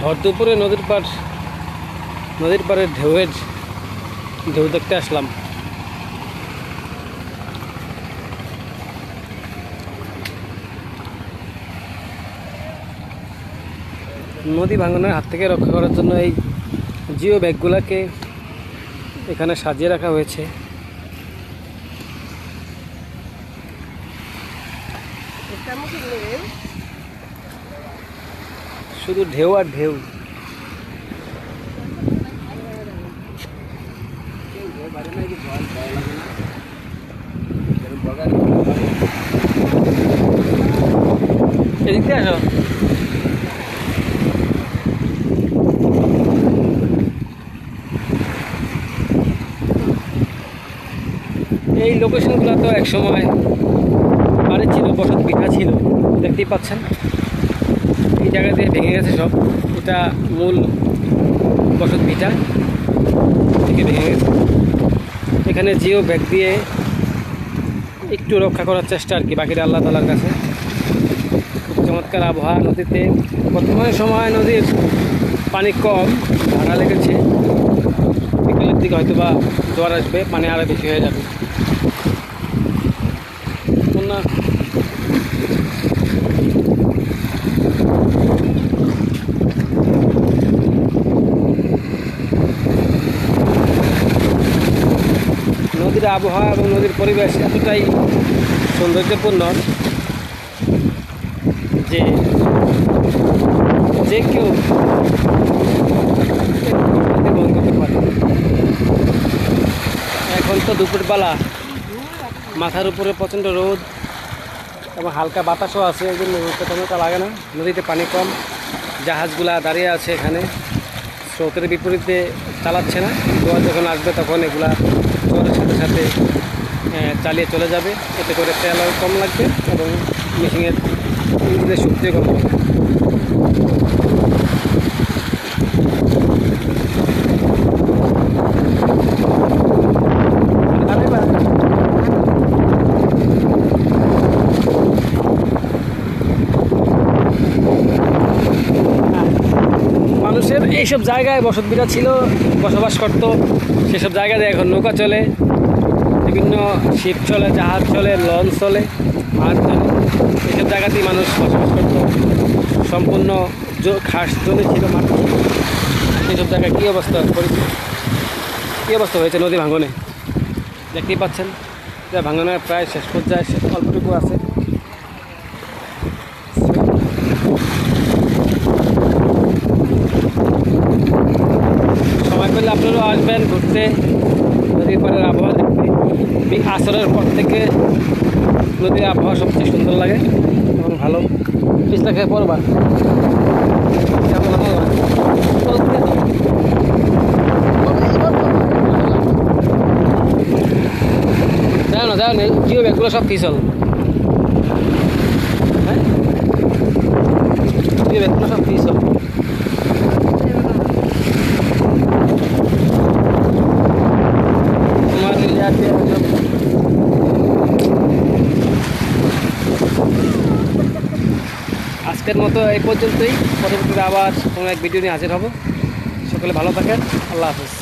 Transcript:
ভর দুপুরে নদীর পাড়ে ঢেউ দেখতে আসলাম। নদী ভাঙনের হাত থেকে রক্ষা করার জন্য এই জিও ব্যাগগুলোকে এখানে সাজিয়ে রাখা হয়েছে। শুধু ঢেউ আর ঢেউ। এদিকে আসো। এই লোকেশনগুলো তো একসময় বাড়ি ছিল, বসত ভিটা ছিল, দেখতেই পাচ্ছেন। এই জায়গা দিয়ে ভেঙে গেছে সব। এটা মূল বসত ভিটা থেকে ভেঙে গেছে। এখানে জিও ব্যাগ দিয়ে একটু রক্ষা করার চেষ্টা আর কি, বাকিটা আল্লাহ তাআলার কাছে। খুব চমৎকার আবহাওয়া নদীতে। বর্তমানে সময় নদীর পানি কম, ভাড়া লেগেছে। বিকেলের দিকে হয়তো বা জোয়ার আসবে, পানি আরও বেশি হয়ে যাবে। নদীর আবহাওয়া এবং নদীর পরিবেশ এতটাই সৌন্দর্যপূর্ণ যে যে কেউ গ্রহণ করতে পারে। এখন তো দুপুরবেলা, মাথার উপরে প্রচণ্ড রোদ এবং হালকা বাতাসও আছে, এই জন্য রোদটা তেমনটা লাগে না। নদীতে পানি কম, জাহাজগুলা দাঁড়িয়ে আছে এখানে, স্রোতের বিপরীতে চালাচ্ছে না। জোয়ার যখন আসবে তখন এগুলা জোয়ারের সাথে সাথে চালিয়ে চলে যাবে। এতে করে তেলও কম লাগবে এবং মেশিনের ইঞ্জিনের শক্তিও কম লাগবে। মানুষের এইসব জায়গায় বসতভিটা ছিল, বসবাস করত। সেসব জায়গায় এখন নৌকা চলে, বিভিন্ন শিপ চলে, জাহাজ চলে, লঞ্চ চলে, মাছ চলে। এইসব জায়গাতেই মানুষ বসবাস করত। সম্পূর্ণ খাস জমি ছিল, মাঠ ছিল। এইসব জায়গায় কী অবস্থা হয়েছে নদী ভাঙনে, দেখতেই পাচ্ছেন। যা ভাঙনের প্রায় শেষ পর্যায়ে, অল্পটুকু আছে। সময় পেলে আপনারাও আসবেন ঘুরতে, নদীর পাড়ের আবহাওয়া দেখতে। আসরের পর থেকে নদীর আবহাওয়া সবচেয়ে সুন্দর লাগে এবং ভালো। পিছলা খেয়ে পড়বা যাও না জিও ব্যাগগুলো সব ফিসল। হ্যাঁ, জিও ব্যাগগুলো সব ফিসল। আজকের মতো এই পর্যন্তই। পরবর্তীতে আবার কোনো এক ভিডিও নিয়ে হাজির হব। সকলে ভালো থাকেন। আল্লাহ হাফেজ।